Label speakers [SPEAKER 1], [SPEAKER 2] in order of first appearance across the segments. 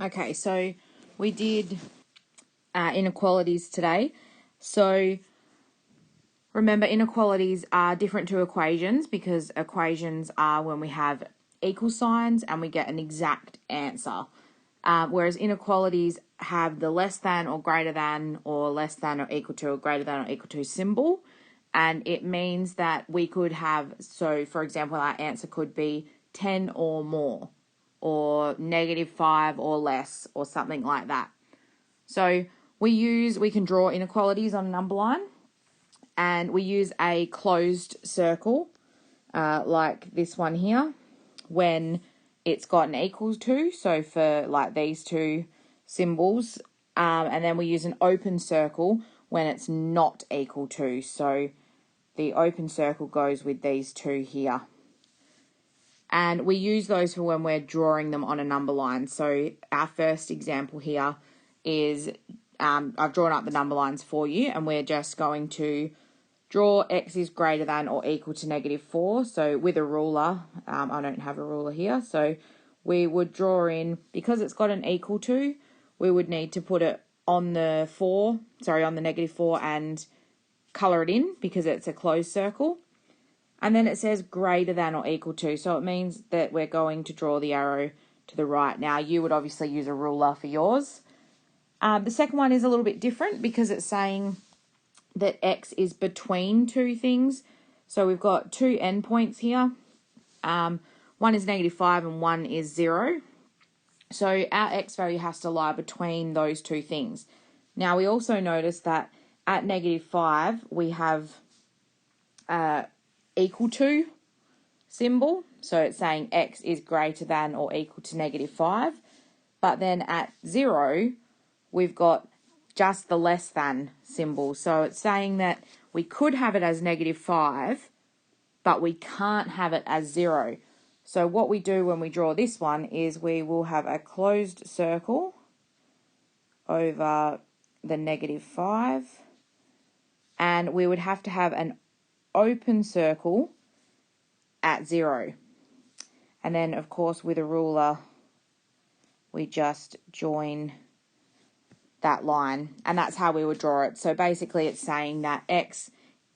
[SPEAKER 1] Okay, so we did inequalities today. So remember, inequalities are different to equations because equations are when we have equal signs and we get an exact answer. Whereas inequalities have the less than or greater than or less than or equal to or greater than or equal to symbol. And it means that we could have, so for example, our answer could be 10 or more, or -5 or less, or something like that. So we can draw inequalities on a number line, and we use a closed circle, like this one here, when it's got an equals to, so for like these two symbols, and then we use an open circle when it's not equal to, so the open circle goes with these two here. And we use those for when we're drawing them on a number line. So our first example here is, I've drawn up the number lines for you, and we're just going to draw x is greater than or equal to -4. So with a ruler, I don't have a ruler here, so we would draw in, because it's got an equal to, we would need to put it on the on the -4 and colour it in because it's a closed circle. And then it says greater than or equal to, so it means that we're going to draw the arrow to the right. Now, you would obviously use a ruler for yours. The second one is a little bit different because it's saying that x is between two things. So we've got two endpoints here. One is -5 and one is 0. So our x value has to lie between those two things. Now, we also notice that at -5, we have equal to symbol. So it's saying x is greater than or equal to -5. But then at 0, we've got just the less than symbol. So it's saying that we could have it as -5, but we can't have it as 0. So what we do when we draw this one is we will have a closed circle over the -5, and we would have to have an open circle at 0. And then, of course, with a ruler, we just join that line, and that's how we would draw it. So basically it's saying that x,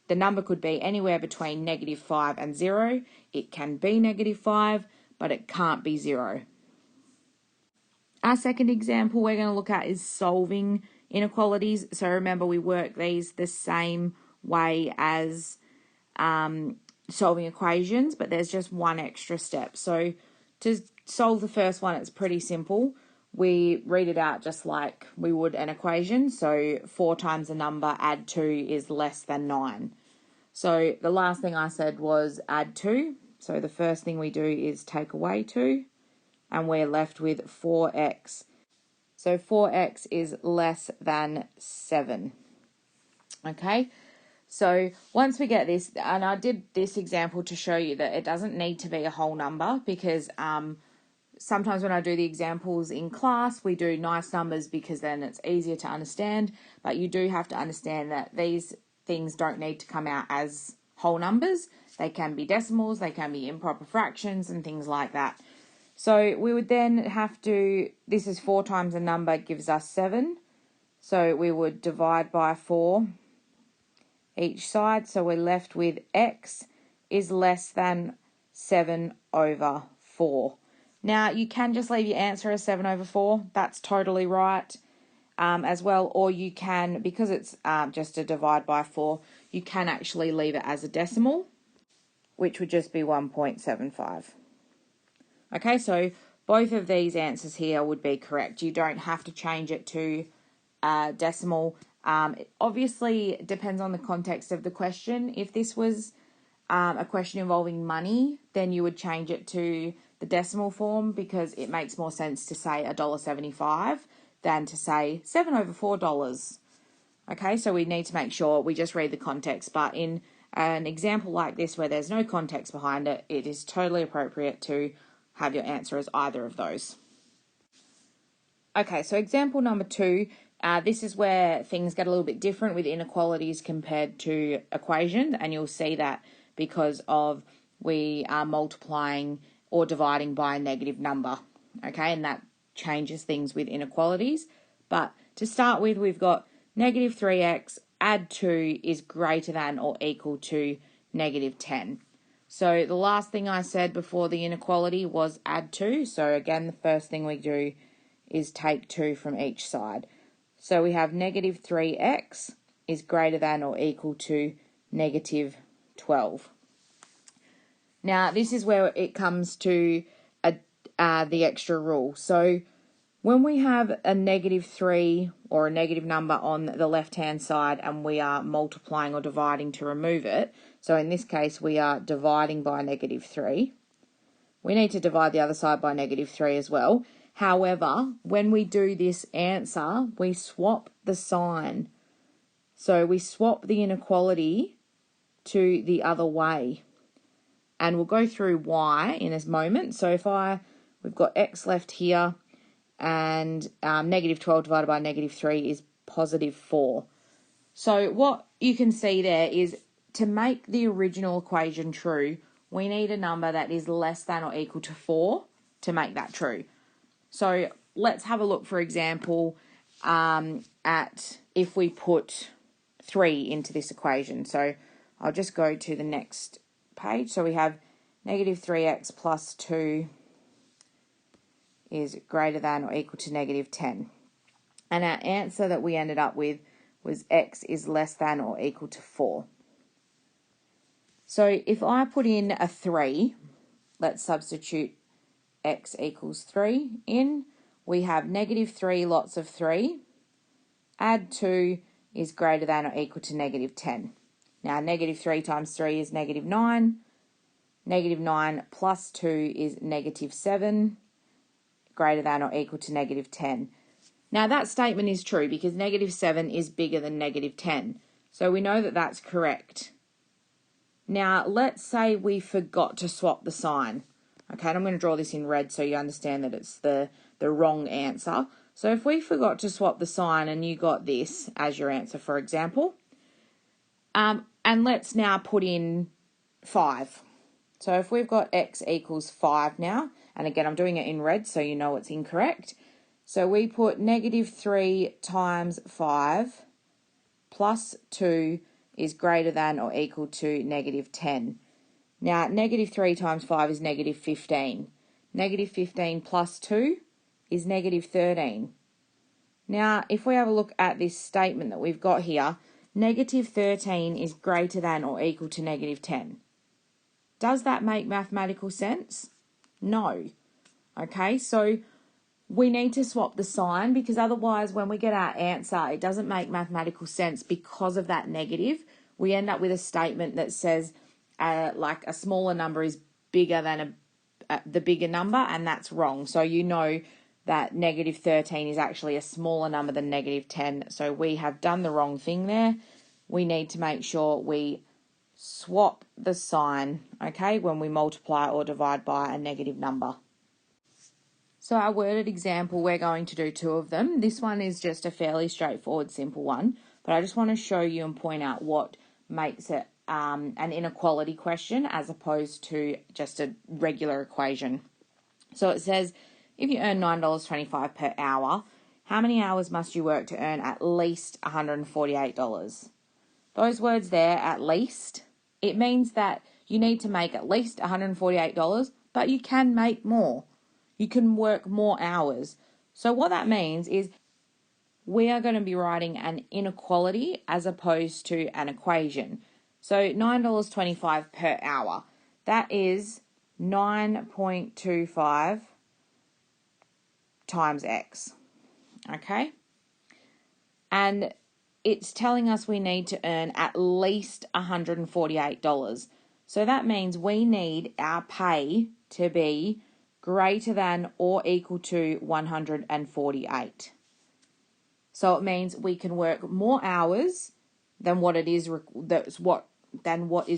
[SPEAKER 1] the number could be anywhere between -5 and 0. It can be -5, but it can't be 0. Our second example we're going to look at is solving inequalities. So remember, we work these the same way as solving equations, but there's just one extra step. So to solve the first one, it's pretty simple. We read it out just like we would an equation. So 4 times a number, add 2 is less than 9. So the last thing I said was add 2. So the first thing we do is take away 2, and we're left with 4x. So 4x is less than 7. Okay, so once we get this, and I did this example to show you that it doesn't need to be a whole number, because sometimes when I do the examples in class, we do nice numbers because then it's easier to understand, but you do have to understand that these things don't need to come out as whole numbers. They can be decimals, they can be improper fractions and things like that. So we would then have to, this is 4 times a number gives us 7. So we would divide by 4 each side. So we're left with x is less than 7 over 4. Now, you can just leave your answer as 7 over 4. That's totally right as well. Or you can, because it's just a divide by 4, you can actually leave it as a decimal, which would just be 1.75. Okay, so both of these answers here would be correct. You don't have to change it to decimal. It obviously depends on the context of the question. If this was a question involving money, then you would change it to the decimal form, because it makes more sense to say $1.75 than to say 7 over $4. Okay, so we need to make sure we just read the context. But in an example like this where there's no context behind it, it is totally appropriate to have your answer as either of those. Okay, so example number 2, this is where things get a little bit different with inequalities compared to equations, and you'll see that because of we are multiplying or dividing by a negative number, okay, and that changes things with inequalities. But to start with, we've got negative 3x add 2 is greater than or equal to negative 10. So the last thing I said before the inequality was add 2. So again, the first thing we do is take 2 from each side. So we have negative 3x is greater than or equal to negative 12. Now, this is where it comes to the extra rule. So when we have a negative 3 or a negative number on the left-hand side and we are multiplying or dividing to remove it, so in this case we are dividing by negative 3, we need to divide the other side by negative 3 as well. However, when we do this answer, we swap the sign. So we swap the inequality to the other way. And we'll go through why in a moment. So if we've got x left here, and negative 12 divided by negative 3 is positive 4. So what you can see there is to make the original equation true, we need a number that is less than or equal to 4 to make that true. So let's have a look, for example, at if we put 3 into this equation. So I'll just go to the next page. So we have negative 3x plus 2 is greater than or equal to negative 10. And our answer that we ended up with was x is less than or equal to 4. So if I put in a 3, let's substitute x equals 3 in. We have negative 3 lots of 3. Add 2 is greater than or equal to negative 10. Now, negative 3 times 3 is negative 9. Negative 9 plus 2 is negative 7. Greater than or equal to negative 10. Now that statement is true because negative 7 is bigger than negative 10. So we know that that's correct. Now let's say we forgot to swap the sign. Okay, and I'm going to draw this in red so you understand that it's the wrong answer. So if we forgot to swap the sign and you got this as your answer, for example, and let's now put in 5. So if we've got x equals 5 now, and again, I'm doing it in red so you know it's incorrect. So we put negative 3 times 5 plus 2 is greater than or equal to negative 10. Now, negative 3 times 5 is negative 15. Negative 15 plus 2 is negative 13. Now, if we have a look at this statement that we've got here, negative 13 is greater than or equal to negative 10. Does that make mathematical sense? No. Okay, so we need to swap the sign because otherwise when we get our answer, it doesn't make mathematical sense because of that negative. We end up with a statement that says like a smaller number is bigger than the bigger number, and that's wrong. So you know that negative 13 is actually a smaller number than negative 10. So we have done the wrong thing there. We need to make sure we swap the sign, okay, when we multiply or divide by a negative number. So our worded example, we're going to do 2 of them. This one is just a fairly straightforward, simple one, but I just want to show you and point out what makes it an inequality question as opposed to just a regular equation. So it says, if you earn $9.25 per hour, how many hours must you work to earn at least $148? Those words there, at least, it means that you need to make at least $148, but you can make more. You can work more hours. So what that means is we are going to be writing an inequality as opposed to an equation. So $9.25 per hour, that is 9.25 times x, okay? And it's telling us we need to earn at least $148. So that means we need our pay to be greater than or equal to 148. So it means we can work more hours than what is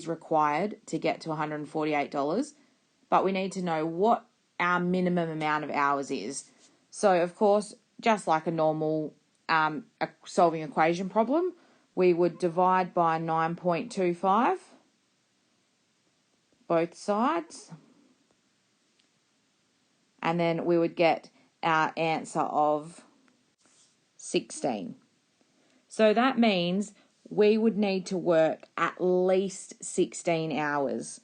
[SPEAKER 1] required to get to $148, but we need to know what our minimum amount of hours is. So of course, just like a normal solving equation problem, we would divide by 9.25 both sides, and then we would get our answer of 16. So that means we would need to work at least 16 hours.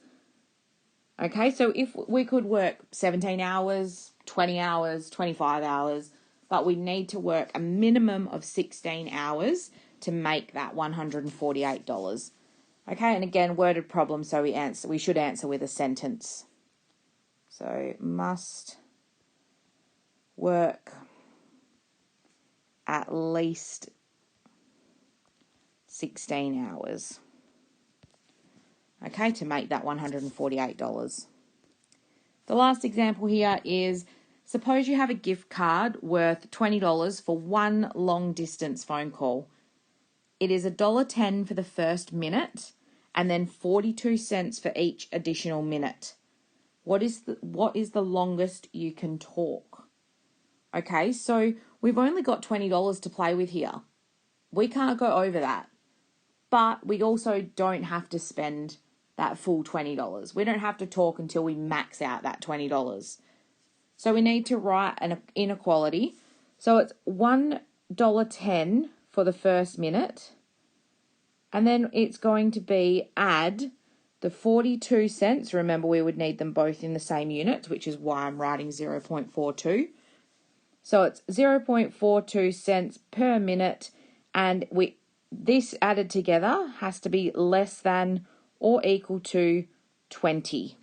[SPEAKER 1] Okay, so if we could work 17 hours, 20 hours, 25 hours, but we need to work a minimum of 16 hours to make that $148. Okay, and again, worded problem, so we should answer with a sentence. So, must work at least 16 hours. Okay, to make that $148. The last example here is, suppose you have a gift card worth $20 for one long distance phone call. It is $1.10 for the first minute and then 42 cents for each additional minute. What is the longest you can talk? Okay, so we've only got $20 to play with here. We can't go over that. But we also don't have to spend that full $20. We don't have to talk until we max out that $20. So we need to write an inequality. So it's $1.10 for the first minute. And then it's going to be add the 42 cents. Remember, we would need them both in the same units, which is why I'm writing 0.42. So it's 0.42 cents per minute. And this added together has to be less than or equal to 20.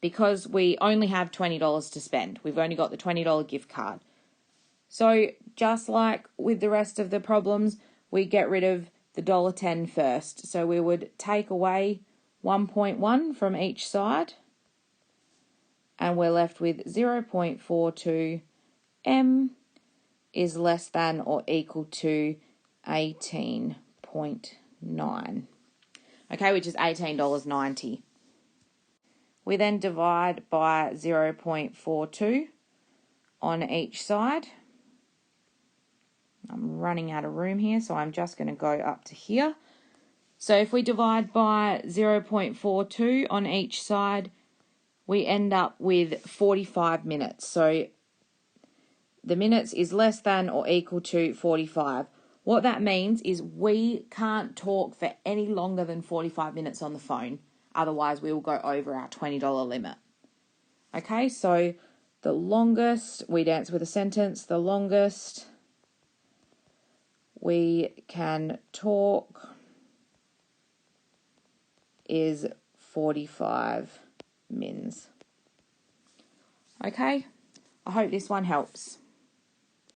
[SPEAKER 1] Because we only have $20 to spend. We've only got the $20 gift card. So just like with the rest of the problems, we get rid of the $1.10 first. So we would take away 1.1 from each side. And we're left with 0.42 M is less than or equal to 18.9. Okay, which is $18.90. We then divide by 0.42 on each side. I'm running out of room here, so I'm just going to go up to here. So if we divide by 0.42 on each side, we end up with 45 minutes. So the minutes is less than or equal to 45. What that means is we can't talk for any longer than 45 minutes on the phone. Otherwise, we will go over our $20 limit. Okay, so the longest, we'd answer with a sentence, the longest we can talk is 45 mins. Okay, I hope this one helps.